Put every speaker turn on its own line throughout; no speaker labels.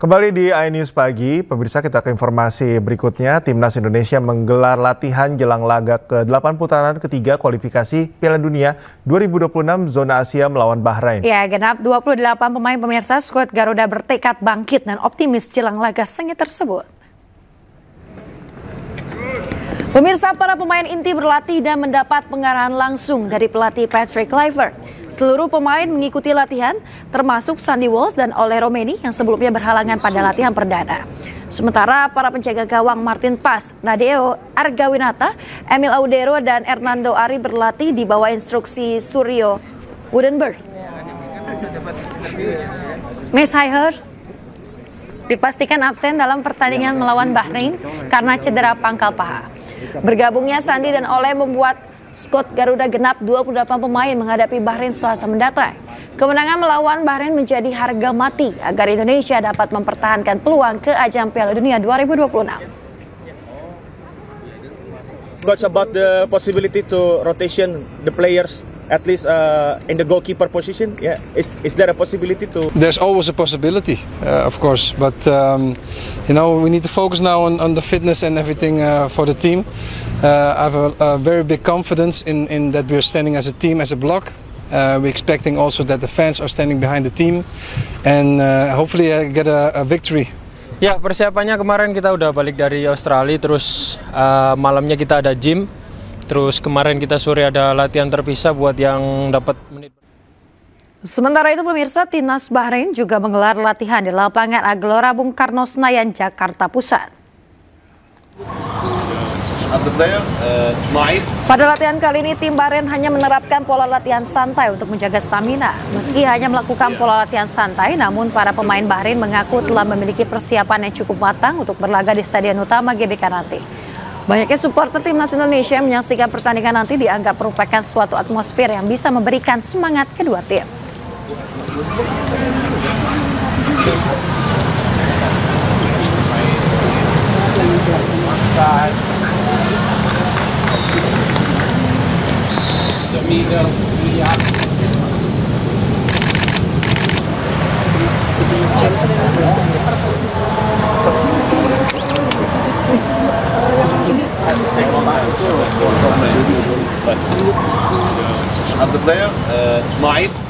Kembali di iNews Pagi, pemirsa kita ke informasi berikutnya. Timnas Indonesia menggelar latihan jelang laga ke-8 putaran ketiga kualifikasi Piala Dunia 2026 zona Asia melawan Bahrain.
Ya, genap 28 pemain pemirsa skuad Garuda bertekad bangkit dan optimis jelang laga sengit tersebut. Pemirsa, para pemain inti berlatih dan mendapat pengarahan langsung dari pelatih Patrick Kluivert. Seluruh pemain mengikuti latihan, termasuk Sandy Walsh dan Ole Romeni yang sebelumnya berhalangan pada latihan perdana. Sementara para penjaga gawang Martin Pas, Nadeo Argawinata, Emil Audero, dan Hernando Ari berlatih di bawah instruksi Suryo Woodenberg. Miss Highhurst dipastikan absen dalam pertandingan melawan Bahrain karena cedera pangkal paha. Bergabungnya Sandy dan Ole membuat skuad Garuda genap 28 pemain menghadapi Bahrain Selasa mendatang. Kemenangan melawan Bahrain menjadi harga mati agar Indonesia dapat mempertahankan peluang ke ajang Piala Dunia 2026.
Coach, about the possibility to rotation the players at least in the goalkeeper position, yeah, is there a possibility to?
There's always a possibility, of course, but we need to focus now on the fitness and everything for the team. I have a very big confidence in that we're standing as a team, as a block. We're expecting also that the fans are standing behind the team, and hopefully get a victory.
Ya, persiapannya kemarin kita udah balik dari Australia, terus malamnya kita ada gym. Terus kemarin kita sore ada latihan terpisah buat yang dapat menit.
Sementara itu pemirsa, Timnas Bahrain juga menggelar latihan di lapangan Gelora Bung Karno Senayan, Jakarta Pusat. Pada latihan kali ini tim Bahrain hanya menerapkan pola latihan santai untuk menjaga stamina. Meski hanya melakukan pola latihan santai, namun para pemain Bahrain mengaku telah memiliki persiapan yang cukup matang untuk berlaga di stadion utama GBK nanti. Banyaknya supporter timnas Indonesia yang menyaksikan pertandingan nanti dianggap merupakan suatu atmosfer yang bisa memberikan semangat kedua tim.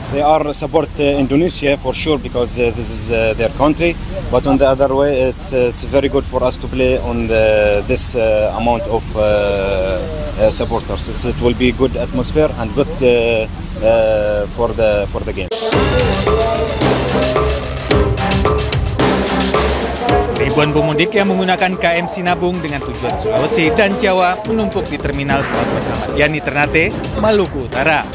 They are support Indonesia for sure because this is their country. But on the other way, it's very good for us to play on this amount of supporters. It will be good atmosphere and good for the game.
Ribuan pemudik yang menggunakan KM Sinabung dengan tujuan Sulawesi dan Jawa menumpuk di Terminal Pelabuhan Ahmad Yani Ternate, Maluku Utara.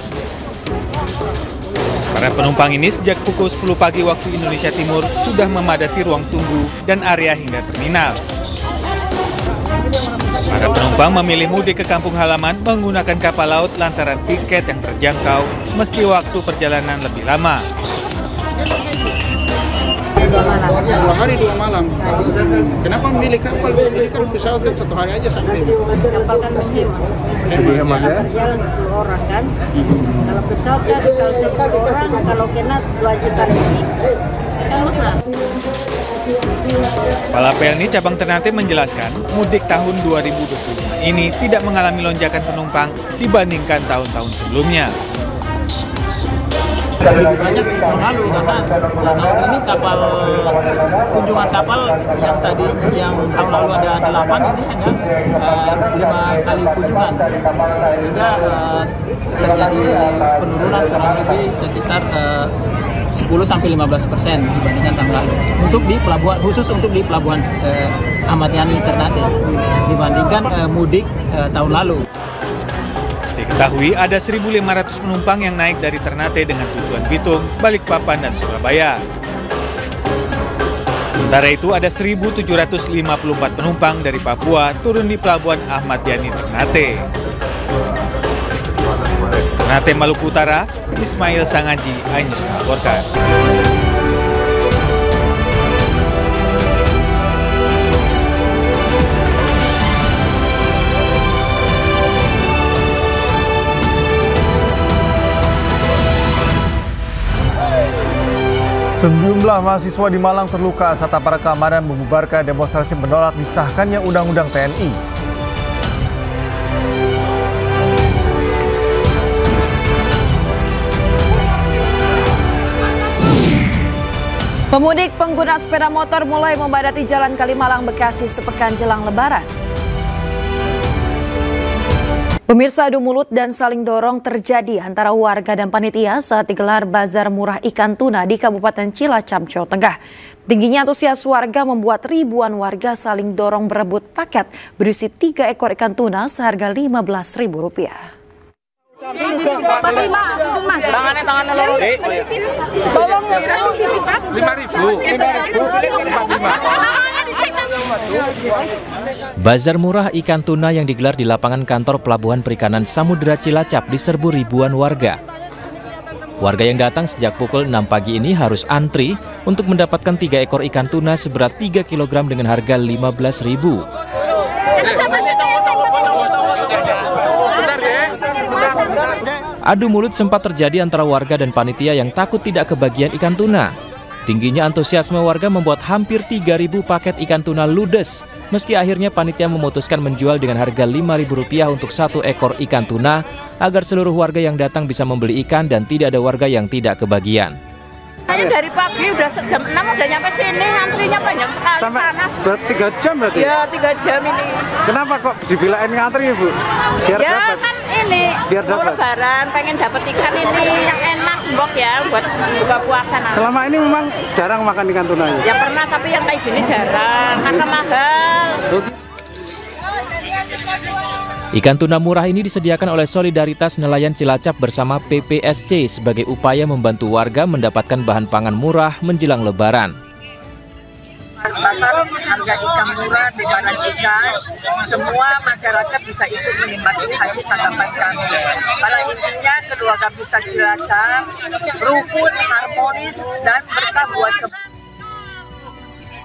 Para penumpang ini sejak pukul 10 pagi waktu Indonesia Timur sudah memadati ruang tunggu dan area hingga terminal. Para penumpang memilih mudik ke kampung halaman menggunakan kapal laut lantaran tiket yang terjangkau meski waktu perjalanan lebih lama.
2 hari 2 malam. Kenapa memilih kapal? Ini kan pesawat kan 1 hari aja sampai.
Kapal kan hemat ya. Berjalan 10 orang kan. Kalau pesawat kan kalau 10 orang kalau kena 2 juta lebih. Kan mahal.
Kepala PLNI Cabang Ternate menjelaskan, mudik tahun 2025 ini tidak mengalami lonjakan penumpang dibandingkan tahun-tahun sebelumnya.
Lebih banyak tahun lalu karena tahun ini kunjungan kapal yang tahun lalu ada 8 ini hanya 5 kali kunjungan sehingga terjadi penurunan kurang lebih sekitar 10-15% dibandingkan tahun lalu untuk di pelabuhan, khusus untuk di pelabuhan Ahmad Yani Ternate dibandingkan mudik tahun lalu.
Diketahui ada 1.500 penumpang yang naik dari Ternate dengan tujuan Bitung, Balikpapan, dan Surabaya. Sementara itu ada 1.754 penumpang dari Papua turun di Pelabuhan Ahmad Yani Ternate. Ternate, Maluku Utara, Ismail Sangaji, iNews melaporkan.
Sejumlah mahasiswa di Malang terluka saat aparat keamanan membubarkan demonstrasi menolak disahkannya Undang-Undang TNI.
Pemudik pengguna sepeda motor mulai membadati Jalan Kalimalang Bekasi sepekan jelang Lebaran. Pemirsa, adu mulut dan saling dorong terjadi antara warga dan panitia saat digelar bazar murah ikan tuna di Kabupaten Cilacap, Jawa Tengah. Tingginya antusias warga membuat ribuan warga saling dorong berebut paket berisi 3 ekor ikan tuna seharga Rp15.000.
Tangannya loro. Tolong 5.000.
Bazar murah ikan tuna yang digelar di lapangan kantor Pelabuhan Perikanan Samudra Cilacap diserbu ribuan warga. Warga yang datang sejak pukul 6 pagi ini harus antri untuk mendapatkan 3 ekor ikan tuna seberat 3 kg dengan harga Rp15.000. Adu mulut sempat terjadi antara warga dan panitia yang takut tidak kebagian ikan tuna. Tingginya antusiasme warga membuat hampir 3.000 paket ikan tuna ludes, meski akhirnya panitia memutuskan menjual dengan harga Rp5.000 untuk 1 ekor ikan tuna, agar seluruh warga yang datang bisa membeli ikan dan tidak ada warga yang tidak kebagian.
Saya dari pagi udah sejam 6 udah nyampe sini, antrinya panjang sekali.
Sampai
panas.
3 jam berarti?
Ya 3 jam ini.
Kenapa kok dibilangin ngantri Bu? Biar
Ya
dapat.
kan ini
Biar
mau
dapat.
Lebaran pengen dapat ikan ini yang enak mbok ya buat buka puasa nanti.
Selama ini memang jarang makan ikan tuna ya?
Ya pernah tapi yang kayak gini jarang karena mahal.
Ikan tuna murah ini disediakan oleh Solidaritas Nelayan Cilacap bersama PPSC sebagai upaya membantu warga mendapatkan bahan pangan murah menjelang Lebaran.
Pasar harga ikan murah di barang ikan, semua masyarakat bisa ikut menikmati hasil tangkapan kami. Pada intinya kedua bisa Cilacap, rukun, harmonis, dan berkah buat semua.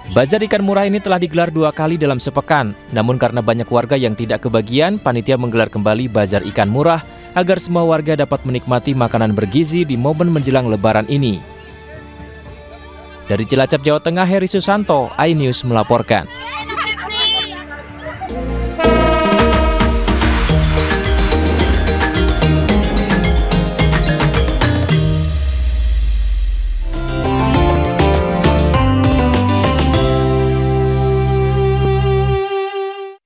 Bazar ikan murah ini telah digelar 2 kali dalam sepekan, namun karena banyak warga yang tidak kebagian, panitia menggelar kembali bazar ikan murah agar semua warga dapat menikmati makanan bergizi di momen menjelang Lebaran ini. Dari Cilacap, Jawa Tengah, Heri Susanto, iNews melaporkan.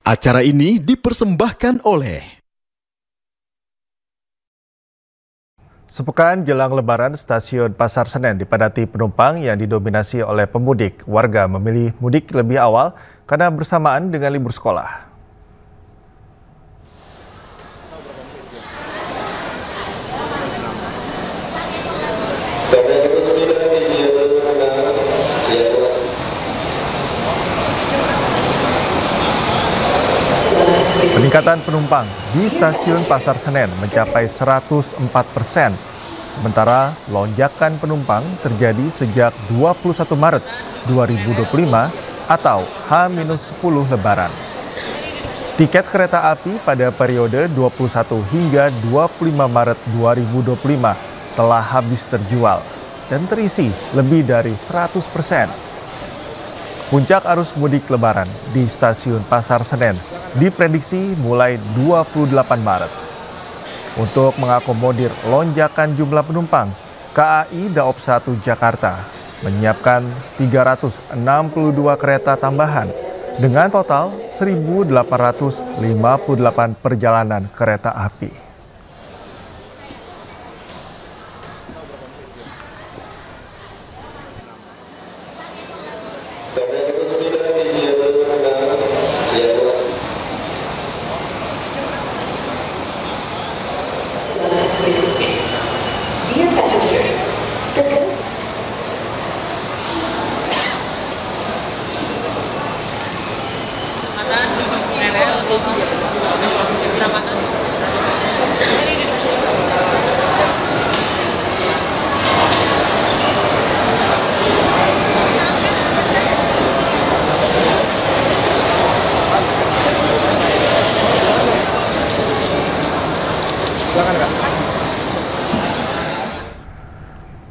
Acara ini dipersembahkan oleh
Sepekan jelang Lebaran, stasiun Pasar Senen dipadati penumpang yang didominasi oleh pemudik. Warga memilih mudik lebih awal karena bersamaan dengan libur sekolah. Peningkatan penumpang di stasiun Pasar Senen mencapai 104%, sementara lonjakan penumpang terjadi sejak 21 Maret 2025 atau H-10 Lebaran. Tiket kereta api pada periode 21 hingga 25 Maret 2025 telah habis terjual dan terisi lebih dari 100%. Puncak arus mudik Lebaran di stasiun Pasar Senen diprediksi mulai 28 Maret. Untuk mengakomodir lonjakan jumlah penumpang, KAI Daop 1 Jakarta menyiapkan 362 kereta tambahan dengan total 1.858 perjalanan kereta api.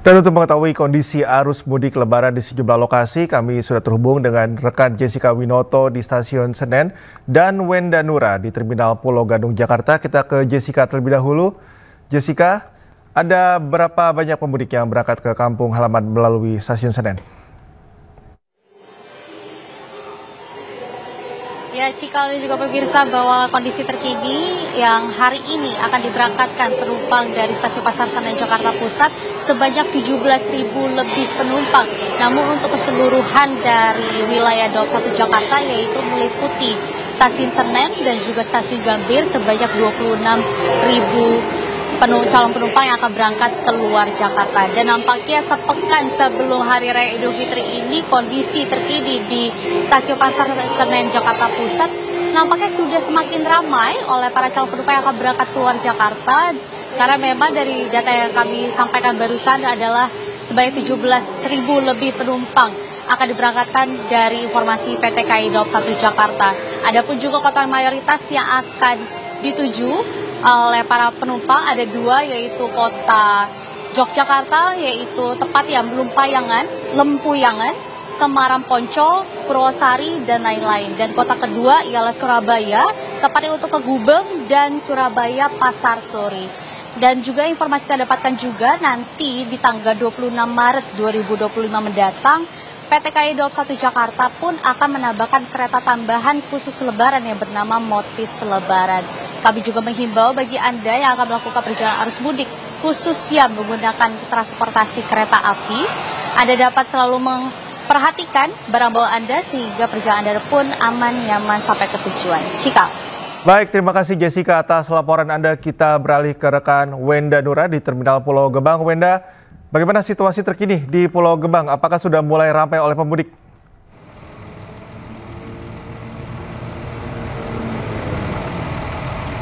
Dan untuk mengetahui kondisi arus mudik Lebaran di sejumlah lokasi, kami sudah terhubung dengan rekan Jessica Winoto di Stasiun Senen dan Wenda Nura di Terminal Pulau Gadung, Jakarta. Kita ke Jessica terlebih dahulu. Jessica, ada berapa banyak pemudik yang berangkat ke kampung halaman melalui Stasiun Senen?
Ya, Cikal dan juga pemirsa, bahwa kondisi terkini yang hari ini akan diberangkatkan penumpang dari Stasiun Pasar Senen Jakarta Pusat sebanyak 17.000 lebih penumpang. Namun untuk keseluruhan dari wilayah Daup 1 Jakarta, yaitu meliputi Stasiun Senen dan juga Stasiun Gambir, sebanyak 26.000 calon penumpang yang akan berangkat keluar Jakarta. Dan nampaknya sepekan sebelum Hari Raya Idul Fitri ini, kondisi terkini di Stasiun Pasar Senen Jakarta Pusat nampaknya sudah semakin ramai oleh para calon penumpang yang akan berangkat keluar Jakarta. Karena memang dari data yang kami sampaikan barusan adalah sebanyak 17.000 lebih penumpang akan diberangkatkan dari informasi PT KAI Daup 1 Jakarta. Adapun juga kota mayoritas yang akan dituju oleh para penumpang ada dua, yaitu kota Yogyakarta, yaitu tepat yang Lempuyangan, Semarang Poncol, Purwosari, dan lain-lain. Dan kota kedua ialah Surabaya, tepatnya untuk ke Gubeng, dan Surabaya Pasar Turi. Dan juga informasi kami dapatkan juga nanti di tanggal 26 Maret 2025 mendatang, PT KAI Daup 1 Jakarta pun akan menambahkan kereta tambahan khusus Lebaran yang bernama Motis Lebaran. Kami juga menghimbau bagi Anda yang akan melakukan perjalanan arus mudik, khusus yang menggunakan transportasi kereta api, Anda dapat selalu memperhatikan barang bawaan Anda sehingga perjalanan Anda pun aman, nyaman sampai ke tujuan. Cikal.
Baik, terima kasih Jessica atas laporan Anda. Kita beralih ke rekan Wenda Nura di Terminal Pulau Gebang. Wenda, bagaimana situasi terkini di Pulau Gebang? Apakah sudah mulai ramai oleh pemudik?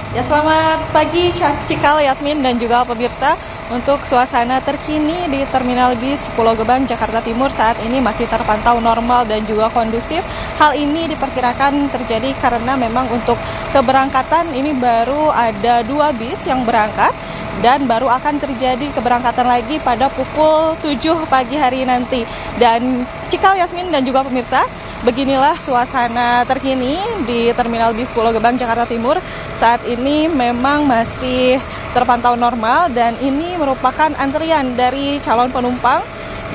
Ya, selamat pagi Cikal, Yasmin, dan juga pemirsa. Untuk suasana terkini di Terminal Bis Pulau Gebang, Jakarta Timur saat ini masih terpantau normal dan juga kondusif. Hal ini diperkirakan terjadi karena memang untuk keberangkatan ini baru ada 2 bis yang berangkat dan baru akan terjadi keberangkatan lagi pada pukul 7 pagi hari nanti. Dan Cikal, Yasmin, dan juga pemirsa, beginilah suasana terkini di Terminal Bis Pulau Gebang, Jakarta Timur. Saat ini memang masih terpantau normal dan ini merupakan antrian dari calon penumpang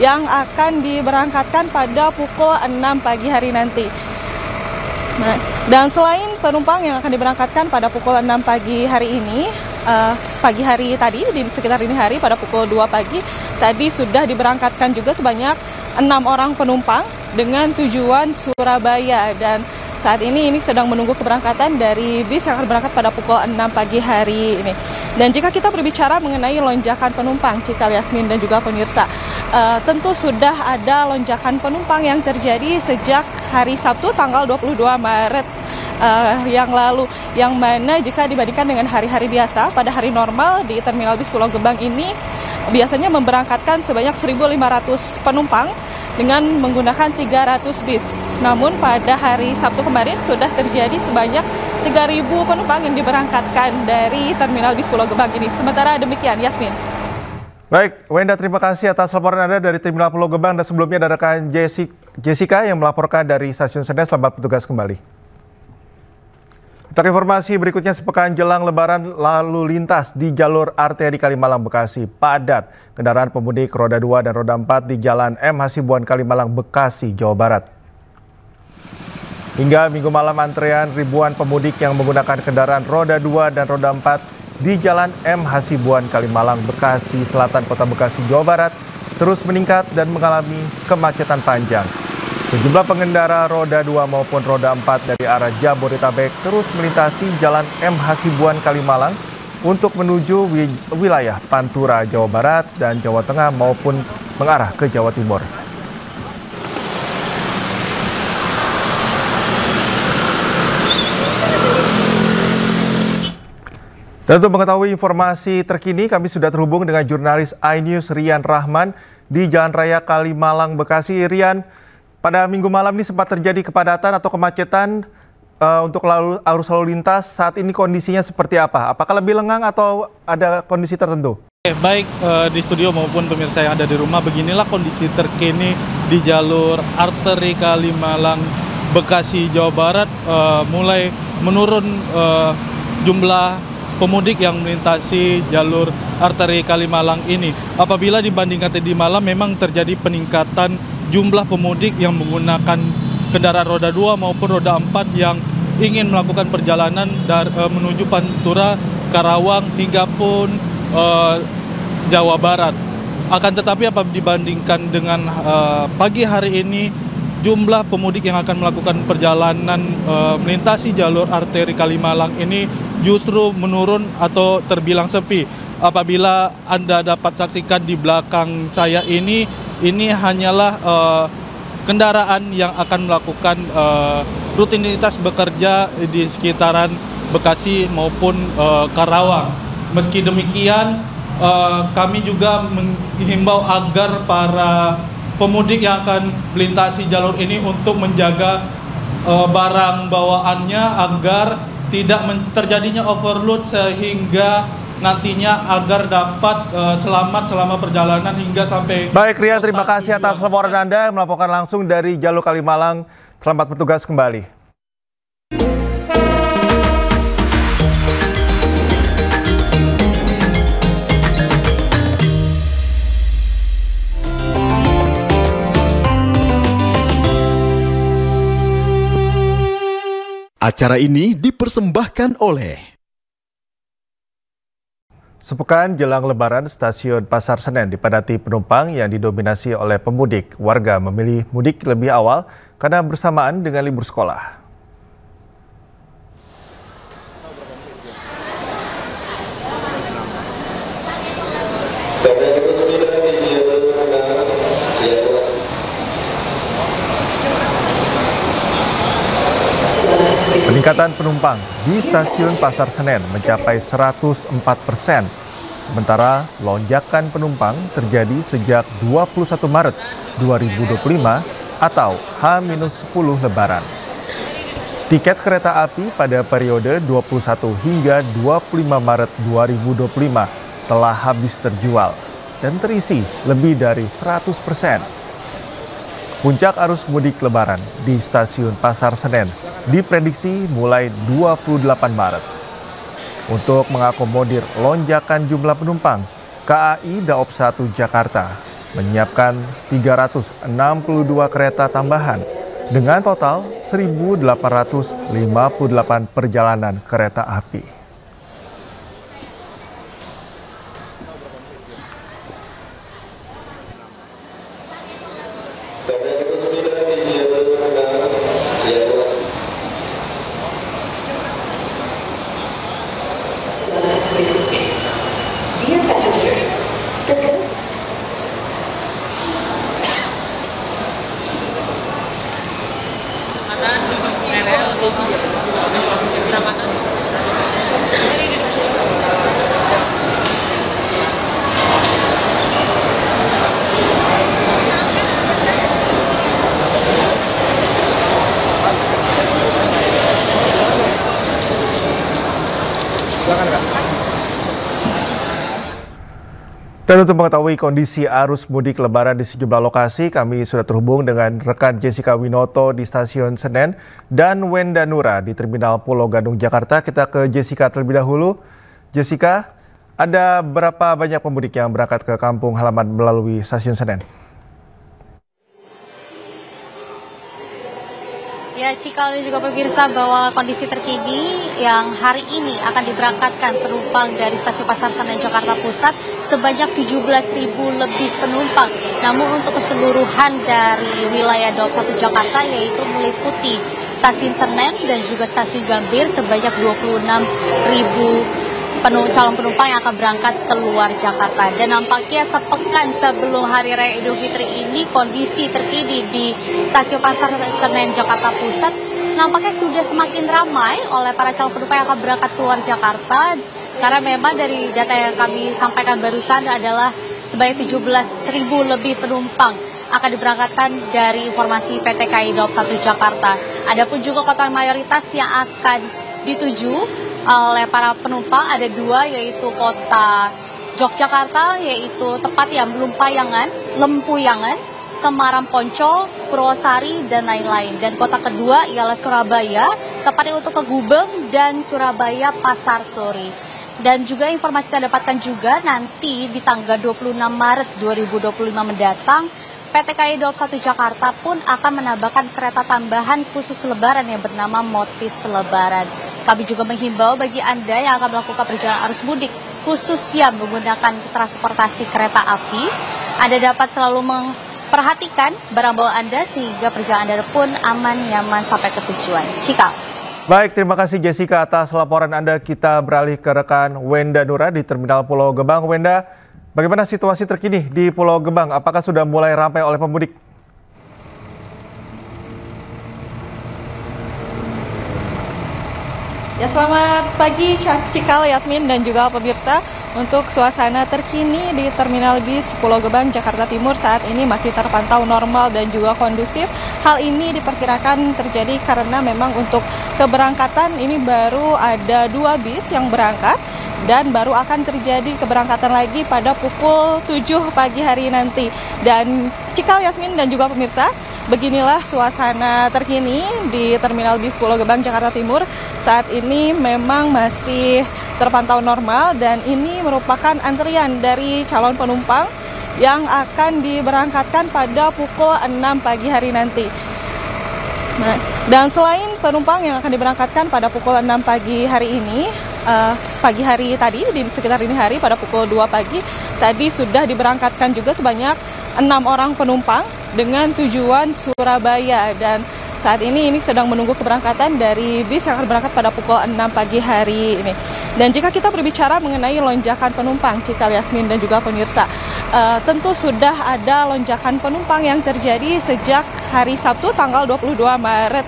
yang akan diberangkatkan pada pukul 6 pagi hari nanti. Nah, dan selain penumpang yang akan diberangkatkan pada pukul 6 pagi hari ini, pagi hari tadi di sekitar dini hari pada pukul 2 pagi tadi sudah diberangkatkan juga sebanyak 6 orang penumpang dengan tujuan Surabaya, dan saat ini sedang menunggu keberangkatan dari bis yang akan berangkat pada pukul 6 pagi hari ini. Dan jika kita berbicara mengenai lonjakan penumpang, Cikal, Yasmin, dan juga pemirsa, tentu sudah ada lonjakan penumpang yang terjadi sejak hari Sabtu tanggal 22 Maret yang lalu, yang mana jika dibandingkan dengan hari-hari biasa, pada hari normal di Terminal Bis Pulau Gebang ini biasanya memberangkatkan sebanyak 1.500 penumpang dengan menggunakan 300 bis. Namun pada hari Sabtu kemarin sudah terjadi sebanyak 3.000 penumpang yang diberangkatkan dari Terminal Bis Pulau Gebang ini. Sementara demikian, Yasmin.
Baik, Wenda, terima kasih atas laporan Anda dari Terminal Pulau Gebang, dan sebelumnya ada rekan Jessica yang melaporkan dari Stasiun Senen. Selamat bertugas kembali. Untuk informasi berikutnya, sepekan jelang Lebaran, lalu lintas di jalur arteri Kalimalang Bekasi padat. Kendaraan pemudik roda 2 dan roda 4 di Jalan M Hasibuan Kalimalang Bekasi, Jawa Barat. Hingga Minggu malam, antrean ribuan pemudik yang menggunakan kendaraan roda 2 dan roda 4 di Jalan M Hasibuan Kalimalang Bekasi Selatan, Kota Bekasi, Jawa Barat terus meningkat dan mengalami kemacetan panjang. Sejumlah pengendara roda 2 maupun roda 4 dari arah Jabodetabek terus melintasi Jalan M Hasibuan Kalimalang untuk menuju wilayah Pantura, Jawa Barat dan Jawa Tengah maupun mengarah ke Jawa Timur. Dan untuk mengetahui informasi terkini, kami sudah terhubung dengan jurnalis iNews Rian Rahman di Jalan Raya Kalimalang, Bekasi. Rian, pada Minggu malam ini sempat terjadi kepadatan atau kemacetan untuk arus lalu lintas. Saat ini kondisinya seperti apa? Apakah lebih lengang atau ada kondisi tertentu?
Baik di studio maupun pemirsa yang ada di rumah, beginilah kondisi terkini di jalur arteri Kalimalang Bekasi Jawa Barat. Mulai menurun jumlah pemudik yang melintasi jalur arteri Kalimalang ini. Apabila dibandingkan tadi malam, memang terjadi peningkatan jumlah pemudik yang menggunakan kendaraan roda 2 maupun roda 4 yang ingin melakukan perjalanan menuju Pantura, Karawang hingga pun Jawa Barat. Akan tetapi apabila dibandingkan dengan pagi hari ini, jumlah pemudik yang akan melakukan perjalanan melintasi jalur arteri Kalimalang ini justru menurun atau terbilang sepi. Apabila Anda dapat saksikan di belakang saya ini hanyalah kendaraan yang akan melakukan rutinitas bekerja di sekitaran Bekasi maupun Karawang. Meski demikian, kami juga menghimbau agar para pemudik yang akan melintasi jalur ini untuk menjaga barang bawaannya agar tidak terjadinya overload, sehingga nantinya agar dapat selamat selama perjalanan hingga sampai.
Baik Rian, terima kasih atas laporan Anda melaporkan langsung dari jalur Kalimalang. Selamat bertugas kembali.
Acara ini dipersembahkan oleh
Sepekan jelang Lebaran, stasiun Pasar Senen dipadati penumpang yang didominasi oleh pemudik. Warga memilih mudik lebih awal karena bersamaan dengan libur sekolah. Peningkatan penumpang di stasiun Pasar Senen mencapai 104%, sementara lonjakan penumpang terjadi sejak 21 Maret 2025 atau H-10 Lebaran. Tiket kereta api pada periode 21 hingga 25 Maret 2025 telah habis terjual dan terisi lebih dari 100%. Puncak arus mudik Lebaran di stasiun Pasar Senen diprediksi mulai 28 Maret. Untuk mengakomodir lonjakan jumlah penumpang, KAI Daop 1 Jakarta menyiapkan 362 kereta tambahan dengan total 1.858 perjalanan kereta api. Dan untuk mengetahui kondisi arus mudik Lebaran di sejumlah lokasi, kami sudah terhubung dengan rekan Jessica Winoto di Stasiun Senen dan Wenda Nura di Terminal Pulau Gadung, Jakarta. Kita ke Jessica terlebih dahulu. Jessica, ada berapa banyak pemudik yang berangkat ke kampung halaman melalui Stasiun Senen?
Ya, Cikal dan juga pemirsa, bahwa kondisi terkini yang hari ini akan diberangkatkan penumpang dari Stasiun Pasar Senen Jakarta Pusat sebanyak 17.000 lebih penumpang. Namun untuk keseluruhan dari wilayah Daop 1 Jakarta, yaitu meliputi Stasiun Senen dan juga Stasiun Gambir, sebanyak 26.000 calon penumpang yang akan berangkat keluar Jakarta. Dan nampaknya sepekan sebelum Hari Raya Idul Fitri ini, kondisi terkini di Stasiun Pasar Senen Jakarta Pusat nampaknya sudah semakin ramai oleh para calon penumpang yang akan berangkat keluar Jakarta. Karena memang dari data yang kami sampaikan barusan adalah sebanyak 17.000 lebih penumpang akan diberangkatkan dari informasi PT KAI Daop 1 Jakarta. Adapun juga kota mayoritas yang akan dituju oleh para penumpang ada dua, yaitu kota Yogyakarta, yaitu tepatnya Lempuyangan, Semarang Poncol, Purwosari, dan lain-lain. Dan kota kedua ialah Surabaya, tepatnya untuk ke Gubeng dan Surabaya Pasar Turi. Dan juga informasi kita dapatkan juga nanti di tanggal 26 Maret 2025 mendatang, PT KAI Daob 1 Jakarta pun akan menambahkan kereta tambahan khusus lebaran yang bernama Motis Lebaran. Kami juga menghimbau bagi Anda yang akan melakukan perjalanan arus mudik, khusus yang menggunakan transportasi kereta api, Anda dapat selalu memperhatikan barang bawaan Anda sehingga perjalanan Anda pun aman, nyaman sampai ke tujuan. Cikal.
Baik, terima kasih Jessica atas laporan Anda. Kita beralih ke rekan Wenda Nura di Terminal Pulau Gebang. Wenda, bagaimana situasi terkini di Pulau Gebang? Apakah sudah mulai ramai oleh pemudik?
Ya, selamat pagi Cikal, Yasmin, dan juga pemirsa. Untuk suasana terkini di Terminal Bis Pulau Gebang, Jakarta Timur saat ini masih terpantau normal dan juga kondusif. Hal ini diperkirakan terjadi karena memang untuk keberangkatan ini baru ada 2 bis yang berangkat dan baru akan terjadi keberangkatan lagi pada pukul 7 pagi hari nanti. Dan Cikal, Yasmin, dan juga pemirsa, beginilah suasana terkini di Terminal Bis Pulau Gebang, Jakarta Timur. Saat ini memang masih terpantau normal dan ini merupakan antrian dari calon penumpang yang akan diberangkatkan pada pukul 6 pagi hari nanti. Nah, dan selain penumpang yang akan diberangkatkan pada pukul 6 pagi hari ini, pagi hari tadi di sekitar dini hari pada pukul 2 pagi tadi sudah diberangkatkan juga sebanyak 6 orang penumpang dengan tujuan Surabaya, dan saat ini sedang menunggu keberangkatan dari bis yang akan berangkat pada pukul 6 pagi hari ini. Dan jika kita berbicara mengenai lonjakan penumpang, Cikal, Yasmin, dan juga pemirsa, tentu sudah ada lonjakan penumpang yang terjadi sejak hari Sabtu tanggal 22 Maret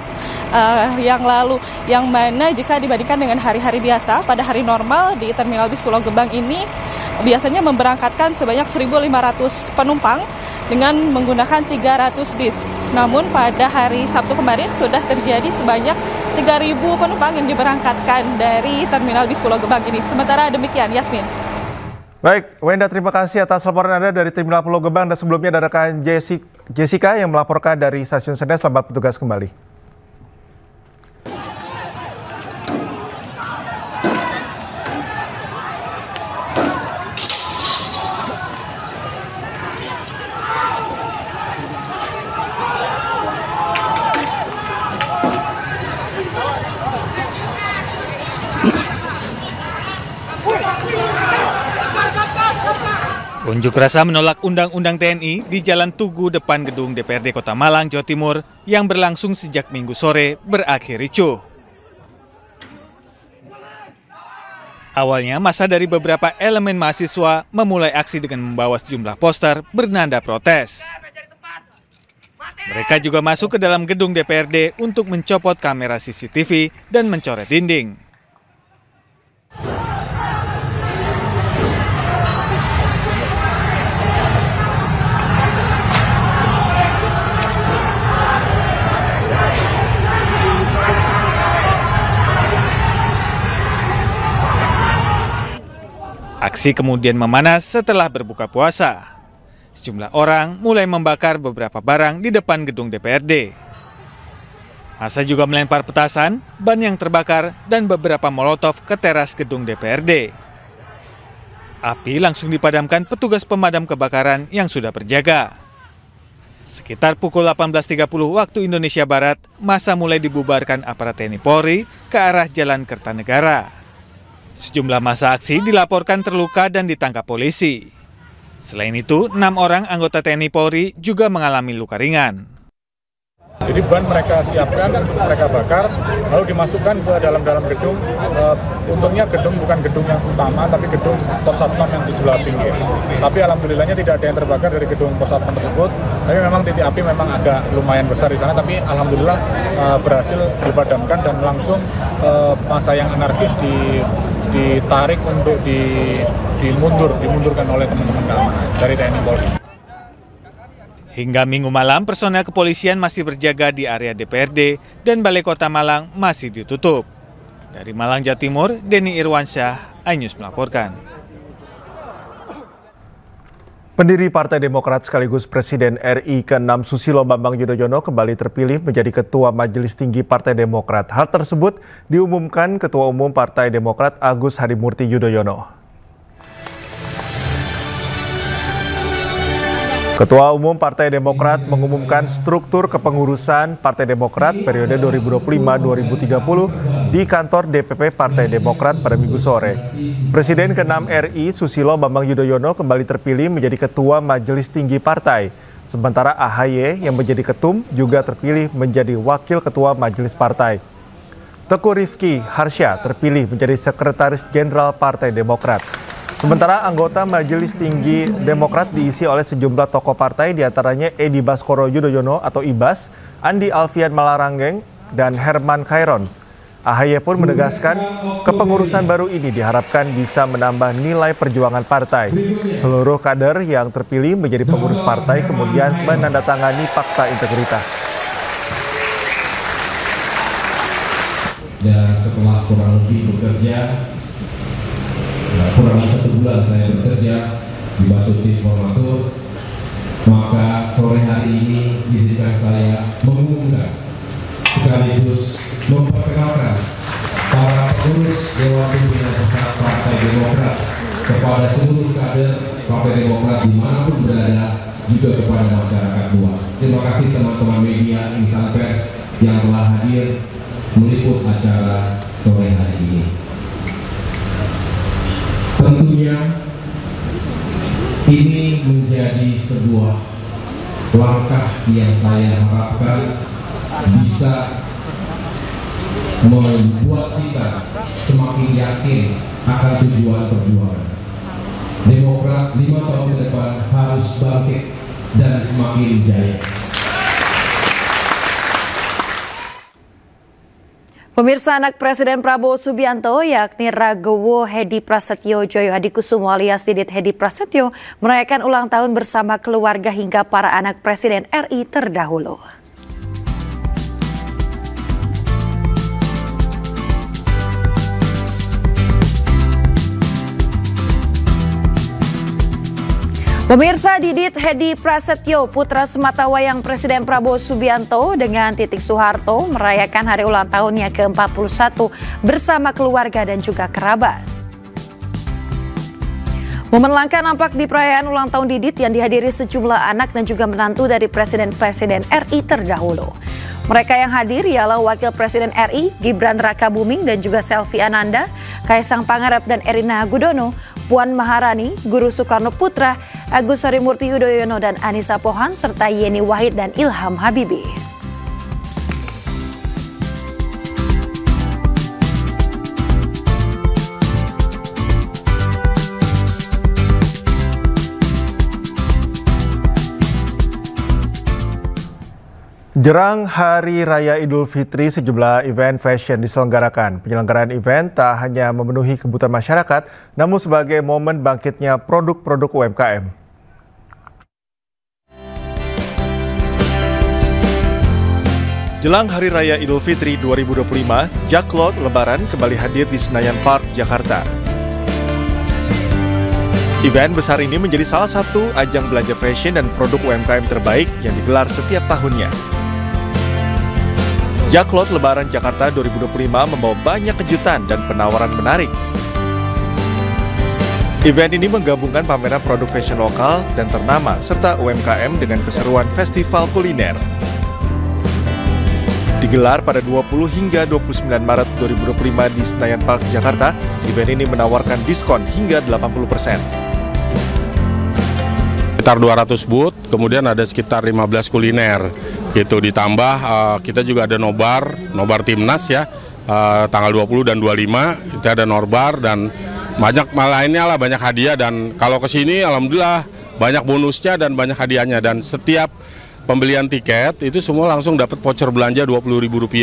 yang lalu, yang mana jika dibandingkan dengan hari-hari biasa, pada hari normal di Terminal Bis Pulau Gebang ini biasanya memberangkatkan sebanyak 1.500 penumpang dengan menggunakan 300 bis. Namun pada hari Sabtu kemarin sudah terjadi sebanyak 3.000 penumpang yang diberangkatkan dari Terminal Bis Pulau Gebang ini. Sementara demikian, Yasmin.
Baik, Wenda, terima kasih atas laporan Anda dari Terminal Pulau Gebang, dan sebelumnya ada rekan Jessica yang melaporkan dari Stasiun Senen. Selamat bertugas kembali.
Unjuk rasa menolak Undang-Undang TNI di Jalan Tugu depan gedung DPRD Kota Malang, Jawa Timur yang berlangsung sejak Minggu sore berakhir ricuh. Awalnya, massa dari beberapa elemen mahasiswa memulai aksi dengan membawa sejumlah poster bernada protes. Mereka juga masuk ke dalam gedung DPRD untuk mencopot kamera CCTV dan mencoret dinding. Aksi kemudian memanas setelah berbuka puasa. Sejumlah orang mulai membakar beberapa barang di depan gedung DPRD. Massa juga melempar petasan, ban yang terbakar, dan beberapa molotov ke teras gedung DPRD. Api langsung dipadamkan petugas pemadam kebakaran yang sudah berjaga. Sekitar pukul 18.30 waktu Indonesia Barat, massa mulai dibubarkan aparat TNI Polri ke arah Jalan Kertanegara. Sejumlah massa aksi dilaporkan terluka dan ditangkap polisi. Selain itu, 6 orang anggota TNI Polri juga mengalami luka ringan.
Jadi ban mereka siapkan, mereka bakar, lalu dimasukkan ke dalam gedung. Untungnya gedung bukan gedung yang utama, tapi gedung pos satpam yang di sebelah pinggir. Tapi alhamdulillahnya tidak ada yang terbakar dari gedung pos satpam tersebut. Tapi memang titik api memang agak lumayan besar di sana, tapi alhamdulillah berhasil dipadamkan dan langsung massa yang anarkis ditarik untuk dimundurkan oleh teman-teman keamanan dari TNI Polri.
Hingga Minggu malam, personel kepolisian masih berjaga di area DPRD dan Balai Kota Malang masih ditutup. Dari Malang, Jawa Timur, Denny Irwansyah, iNews melaporkan.
Pendiri Partai Demokrat sekaligus Presiden RI ke-6 Susilo Bambang Yudhoyono kembali terpilih menjadi Ketua Majelis Tinggi Partai Demokrat. Hal tersebut diumumkan Ketua Umum Partai Demokrat Agus Harimurti Yudhoyono. Ketua Umum Partai Demokrat mengumumkan struktur kepengurusan Partai Demokrat periode 2025-2030 di kantor DPP Partai Demokrat pada Minggu sore. Presiden ke-6 RI Susilo Bambang Yudhoyono kembali terpilih menjadi Ketua Majelis Tinggi Partai. Sementara AHY yang menjadi ketum juga terpilih menjadi Wakil Ketua Majelis Partai. Teguh Rifki Harsya terpilih menjadi Sekretaris Jenderal Partai Demokrat. Sementara anggota Majelis Tinggi Demokrat diisi oleh sejumlah tokoh partai diantaranya Edi Baskoro Yudhoyono atau Ibas, Andi Alfian Malaranggeng, dan Herman Khairon. AHY pun menegaskan kepengurusan baru ini diharapkan bisa menambah nilai perjuangan partai. Seluruh kader yang terpilih menjadi pengurus partai kemudian menandatangani fakta integritas.
Dan setelah kurang lebih bekerja kurang 1 bulan saya bekerja dibantu tim formatur, maka sore hari ini izinkan saya mengumumkan sekaligus memperkenalkan para pengurus Dewan Pimpinan Pusat Partai Demokrat kepada seluruh kader Partai Demokrat dimanapun berada, juga kepada masyarakat luas. Terima kasih teman-teman media, insan pers yang telah hadir meliput acara sore hari ini. Tentunya ini menjadi sebuah langkah yang saya harapkan bisa membuat kita semakin yakin akan tujuan perjuangan. Demokrat 5 tahun ke depan harus bangkit dan semakin jaya.
Pemirsa, anak Presiden Prabowo Subianto yakni Ragowo Hedi Prasetyo Joyo Hadikusumo alias Didit Hedi Prasetyo merayakan ulang tahun bersama keluarga hingga para anak Presiden RI terdahulu. Pemirsa, Didit Hedi Prasetyo, putra sematawayang Presiden Prabowo Subianto dengan Titik Soeharto merayakan hari ulang tahunnya ke-41 bersama keluarga dan juga kerabat. Momen langka nampak di perayaan ulang tahun Didit yang dihadiri sejumlah anak dan juga menantu dari Presiden-Presiden RI terdahulu. Mereka yang hadir ialah Wakil Presiden RI Gibran Rakabuming dan juga Selvi Ananda, Kaisang Pangarep dan Erina Gudono, Puan Maharani, Guru Soekarno Putra, Agus Harimurti Yudhoyono dan Anissa Pohan, serta Yeni Wahid dan Ilham Habibie.
Jelang Hari Raya Idul Fitri, sejumlah event fashion diselenggarakan. Penyelenggaraan event tak hanya memenuhi kebutuhan masyarakat, namun sebagai momen bangkitnya produk-produk UMKM. Jelang Hari Raya Idul Fitri 2025, Jaklot Lebaran kembali hadir di Senayan Park, Jakarta. Event besar ini menjadi salah satu ajang belanja fashion dan produk UMKM terbaik yang digelar setiap tahunnya. Jaklot Lebaran Jakarta 2025 membawa banyak kejutan dan penawaran menarik. Event ini menggabungkan pameran produk fashion lokal dan ternama serta UMKM dengan keseruan festival kuliner. Digelar pada 20 hingga 29 Maret 2025 di Senayan Park, Jakarta, event ini menawarkan diskon hingga 80%.
Sekitar 200 booth, kemudian ada sekitar 15 kuliner. Itu ditambah kita juga ada nobar Timnas ya, tanggal 20 dan 25 itu ada nobar dan banyak lainnya lah, banyak hadiah, dan kalau ke sini alhamdulillah banyak bonusnya dan banyak hadiahnya, dan setiap pembelian tiket itu semua langsung dapat voucher belanja Rp20.000.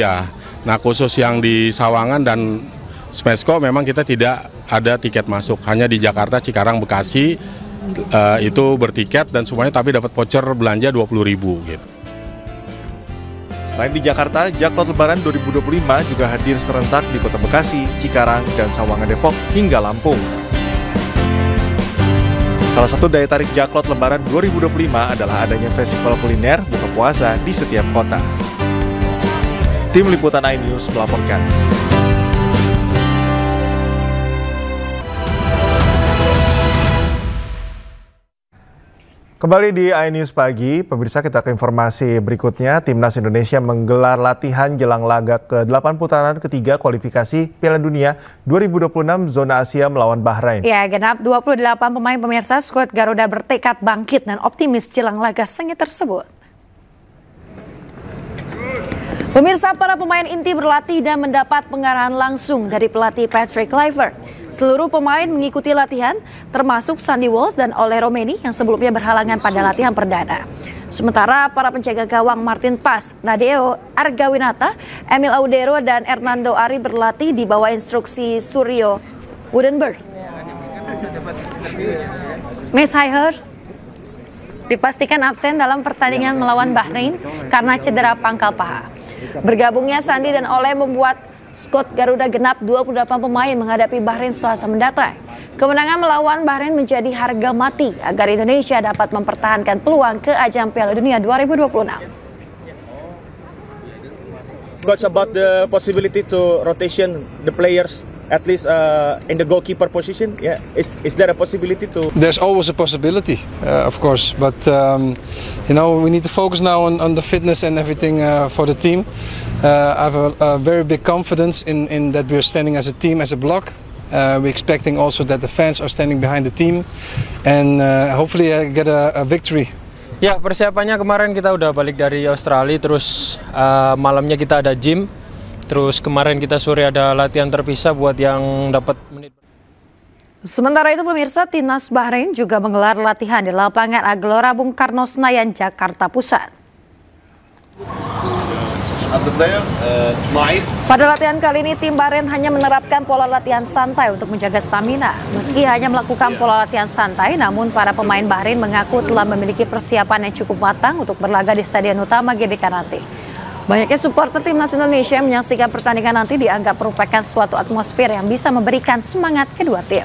Nah, khusus yang di Sawangan dan Smesco memang kita tidak ada tiket masuk, hanya di Jakarta, Cikarang, Bekasi itu bertiket dan semuanya tapi dapat voucher belanja Rp20.000 gitu.
Selain di Jakarta, Jaklot Lebaran 2025 juga hadir serentak di Kota Bekasi, Cikarang, dan Sawangan Depok hingga Lampung. Salah satu daya tarik Jaklot Lebaran 2025 adalah adanya festival kuliner buka puasa di setiap kota. Tim Liputan iNews melaporkan. Kembali di iNews Pagi, pemirsa, kita ke informasi berikutnya. Timnas Indonesia menggelar latihan jelang laga ke-8 putaran ketiga kualifikasi Piala Dunia 2026 zona Asia melawan Bahrain.
Ya, genap 28 pemain pemirsa skuad Garuda bertekad bangkit dan optimis jelang laga sengit tersebut. Pemirsa, para pemain inti berlatih dan mendapat pengarahan langsung dari pelatih Patrick Kluivert. Seluruh pemain mengikuti latihan, termasuk Sandy Walsh dan Ole Romeni yang sebelumnya berhalangan pada latihan perdana. Sementara para penjaga gawang Martin Pas, Nadeo Argawinata, Emil Audero, dan Hernando Ari berlatih di bawah instruksi Suryo Woodenberg. Max Hijers dipastikan absen dalam pertandingan melawan Bahrain karena cedera pangkal paha. Bergabungnya Sandy dan Ole membuat skuad Garuda genap 28 pemain menghadapi Bahrain Selasa mendatang. Kemenangan melawan Bahrain menjadi harga mati agar Indonesia dapat mempertahankan peluang ke ajang Piala Dunia 2026.
Coach, about the possibility to rotation the players at least in the goalkeeper position, yeah, is there a possibility to?
There's always a possibility, of course, but we need to focus now on the fitness and everything for the team. I have a very big confidence in that we're standing as a team, as a block. We're expecting also that the fans are standing behind the team, and hopefully get a victory.
Ya, persiapannya kemarin kita udah balik dari Australia, terus malamnya kita ada gym. Terus kemarin kita sore ada latihan terpisah buat yang dapat menit.
Sementara itu pemirsa, Timnas Bahrain juga menggelar latihan di lapangan Gelora Bung Karno Senayan, Jakarta Pusat. Pada latihan kali ini tim Bahrain hanya menerapkan pola latihan santai untuk menjaga stamina. Meski hanya melakukan pola latihan santai, namun para pemain Bahrain mengaku telah memiliki persiapan yang cukup matang untuk berlaga di stadion utama GBK nanti. Banyaknya supporter Timnas Indonesia yang menyaksikan pertandingan nanti dianggap merupakan suatu atmosfer yang bisa memberikan semangat kedua tim.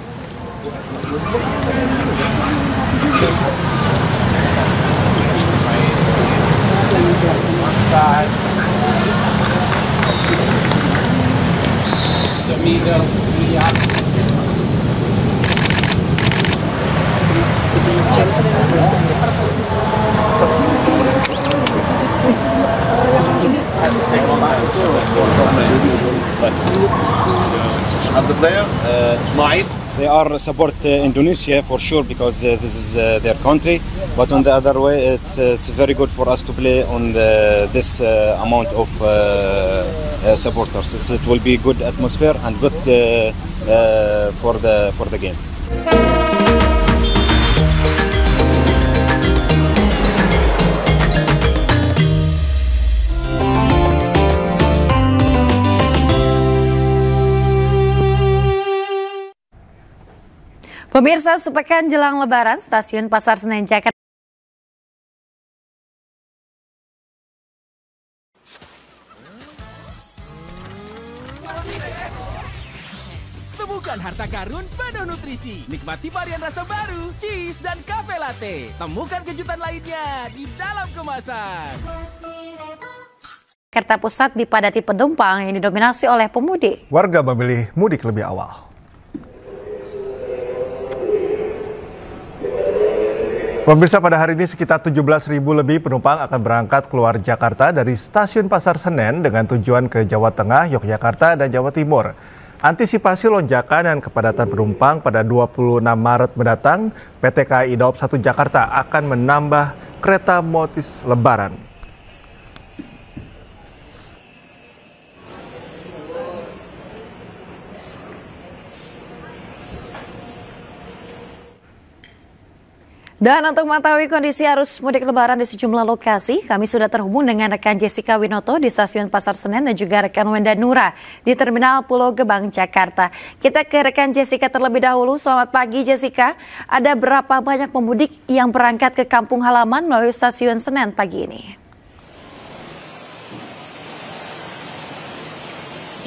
They are support Indonesia for sure because this is their country. But on the other way, it's very good for us to play on this amount of supporters. It will be good atmosphere and good for the game.
Pemirsa, sepekan jelang Lebaran, Stasiun Pasar Senen Jakarta
temukan harta karun penuh nutrisi. Nikmati varian rasa baru, cheese dan cafe latte. Temukan kejutan lainnya di dalam kemasan.
Jakarta Pusat dipadati penumpang yang didominasi oleh pemudik.
Warga memilih mudik lebih awal. Pemirsa, pada hari ini sekitar 17.000 lebih penumpang akan berangkat keluar Jakarta dari Stasiun Pasar Senen dengan tujuan ke Jawa Tengah, Yogyakarta, dan Jawa Timur. Antisipasi lonjakan dan kepadatan penumpang pada 26 Maret mendatang, PT KAI Daob 1 Jakarta akan menambah kereta motis Lebaran.
Dan untuk mengetahui kondisi arus mudik Lebaran di sejumlah lokasi, kami sudah terhubung dengan rekan Jessica Winoto di Stasiun Pasar Senen dan juga rekan Wenda Nura di Terminal Pulau Gebang, Jakarta. Kita ke rekan Jessica terlebih dahulu. Selamat pagi Jessica, ada berapa banyak pemudik yang berangkat ke kampung halaman melalui Stasiun Senen pagi ini?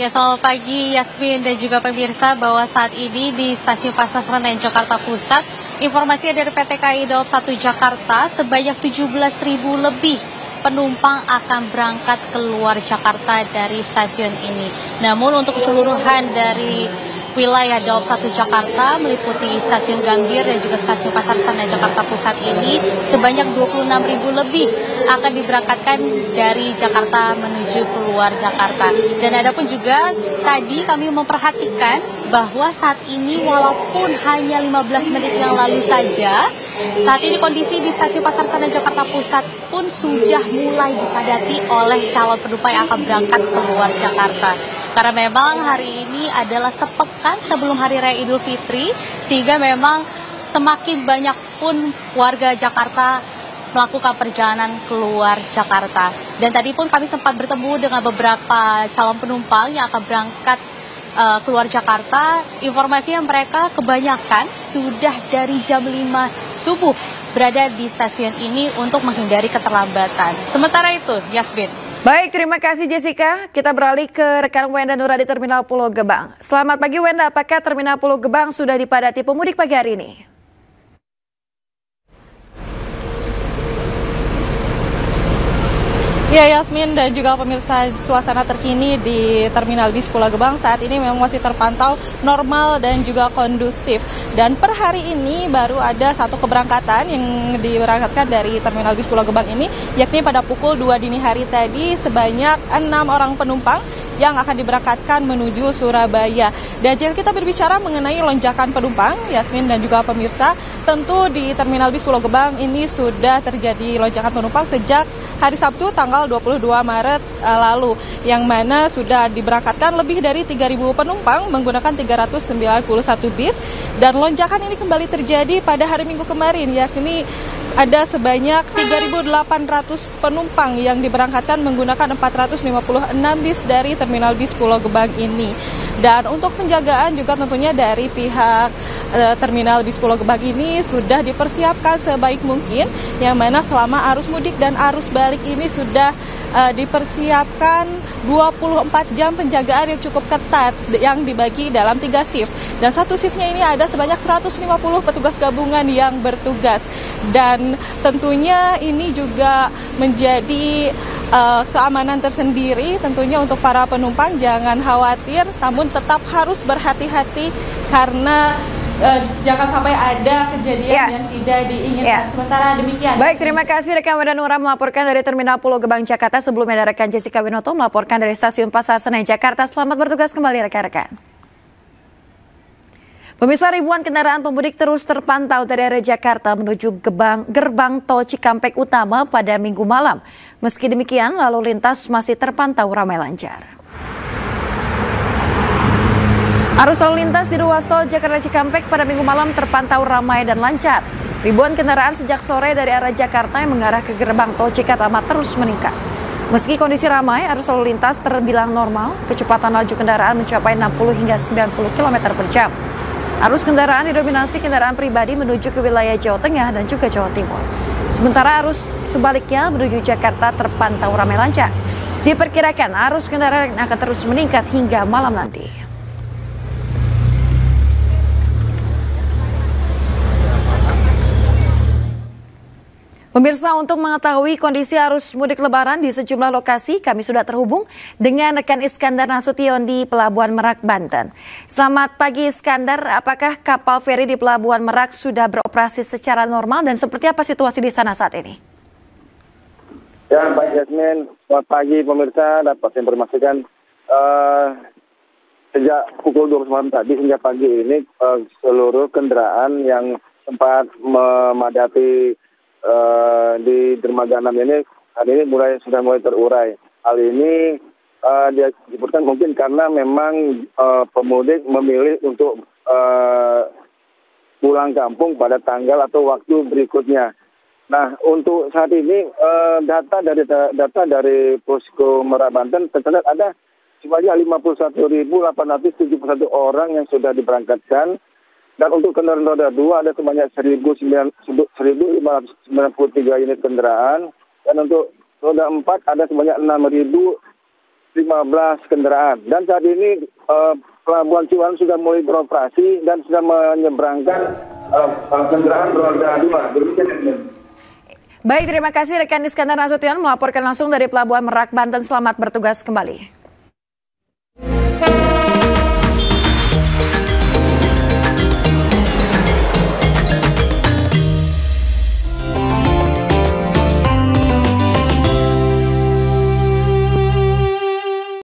Ya, selamat pagi Yasmin dan juga pemirsa, bahwa saat ini di Stasiun Pasar Senen Jakarta Pusat, informasi dari PT KAI Daob 1 Jakarta sebanyak 17.000 lebih penumpang akan berangkat keluar Jakarta dari stasiun ini. Namun untuk keseluruhan dari wilayah Daob 1 Jakarta meliputi Stasiun Gambir dan juga Stasiun Pasar Senen Jakarta Pusat ini sebanyak 26.000 lebih akan diberangkatkan dari Jakarta menuju keluar Jakarta. Dan ada pun juga tadi kami memperhatikan bahwa saat ini walaupun hanya 15 menit yang lalu saja, saat ini kondisi di Stasiun Pasar Senen Jakarta Pusat pun sudah mulai dipadati oleh calon penumpang yang akan berangkat keluar Jakarta. Karena memang hari ini adalah sepekan sebelum Hari Raya Idul Fitri, sehingga memang semakin banyak pun warga Jakarta melakukan perjalanan keluar Jakarta. Dan tadi pun kami sempat bertemu dengan beberapa calon penumpang yang akan berangkat keluar Jakarta. Informasinya mereka kebanyakan sudah dari jam 5 subuh berada di stasiun ini untuk menghindari keterlambatan. Sementara itu, Yasmin.
Baik, terima kasih Jessica. Kita beralih ke rekan Wenda Nura di Terminal Pulau Gebang. Selamat pagi Wenda, apakah Terminal Pulau Gebang sudah dipadati pemudik pagi hari ini?
Ya, Yasmin dan juga pemirsa, suasana terkini di Terminal Bis Pulau Gebang saat ini memang masih terpantau normal dan juga kondusif. Dan per hari ini baru ada satu keberangkatan yang diberangkatkan dari Terminal Bis Pulau Gebang ini, yakni pada pukul 2 dini hari tadi sebanyak 6 orang penumpang yang akan diberangkatkan menuju Surabaya. Dan jika kita berbicara mengenai lonjakan penumpang, Yasmin dan juga pemirsa, tentu di Terminal Bis Pulau Gebang ini sudah terjadi lonjakan penumpang sejak hari Sabtu tanggal 22 Maret lalu, yang mana sudah diberangkatkan lebih dari 3.000 penumpang menggunakan 391 bis, dan lonjakan ini kembali terjadi pada hari Minggu kemarin, yakni ada sebanyak 3.800 penumpang yang diberangkatkan menggunakan 456 bis dari Terminal Bis Pulau Gebang ini. Dan untuk penjagaan juga tentunya dari pihak Terminal Bis Pulau Gebang ini sudah dipersiapkan sebaik mungkin, yang mana selama arus mudik dan arus balik ini sudah dipersiapkan 24 jam penjagaan yang cukup ketat yang dibagi dalam 3 shift. Dan satu shiftnya ini ada sebanyak 150 petugas gabungan yang bertugas. Dan tentunya ini juga menjadi keamanan tersendiri tentunya untuk para penumpang. Jangan khawatir, namun tetap harus berhati-hati karena jangan sampai ada kejadian yang tidak diinginkan. Sementara demikian.
Baik, terima kasih rekan Wenda Nura melaporkan dari Terminal Pulau Gebang, Jakarta. Sebelumnya ada rekan Jessica Winoto melaporkan dari Stasiun Pasar Senen, Jakarta. Selamat bertugas kembali rekan-rekan. Pemirsa, ribuan kendaraan pemudik terus terpantau dari arah Jakarta menuju gerbang tol Cikampek Utama pada Minggu malam. Meski demikian, lalu lintas masih terpantau ramai lancar. Arus lalu lintas di ruas tol Jakarta Cikampek pada Minggu malam terpantau ramai dan lancar. Ribuan kendaraan sejak sore dari arah Jakarta yang mengarah ke gerbang tol Cikatama terus meningkat. Meski kondisi ramai, arus lalu lintas terbilang normal, kecepatan laju kendaraan mencapai 60 hingga 90 km per jam. Arus kendaraan didominasi kendaraan pribadi menuju ke wilayah Jawa Tengah dan juga Jawa Timur. Sementara arus sebaliknya menuju Jakarta terpantau ramai lancar. Diperkirakan arus kendaraan akan terus meningkat hingga malam nanti. Pemirsa, untuk mengetahui kondisi arus mudik lebaran di sejumlah lokasi, kami sudah terhubung dengan rekan Iskandar Nasution di Pelabuhan Merak, Banten. Selamat pagi Iskandar, apakah kapal feri di Pelabuhan Merak sudah beroperasi secara normal dan seperti apa situasi di sana saat ini?
Ya, baik Yasmin, selamat pagi pemirsa, dapat saya informasikan sejak pukul 12 malam tadi hingga pagi ini seluruh kendaraan yang sempat memadati di dermaga 6 ini hari ini sudah mulai terurai. Hal ini disebutkan mungkin karena memang pemudik memilih untuk pulang kampung pada tanggal atau waktu berikutnya. Nah, untuk saat ini data dari Posko Merak Banten tercatat ada sebanyak 51.871 orang yang sudah diberangkatkan. Dan untuk kendaraan roda 2 ada sebanyak 1.593 unit kendaraan. Dan untuk roda 4 ada sebanyak 6.000 15 kendaraan. Dan saat ini Pelabuhan Ciwandan sudah mulai beroperasi dan sudah menyeberangkan kendaraan beroda 2. Demikian.
Baik, terima kasih rekan Iskandar Nasution melaporkan langsung dari Pelabuhan Merak, Banten. Selamat bertugas kembali.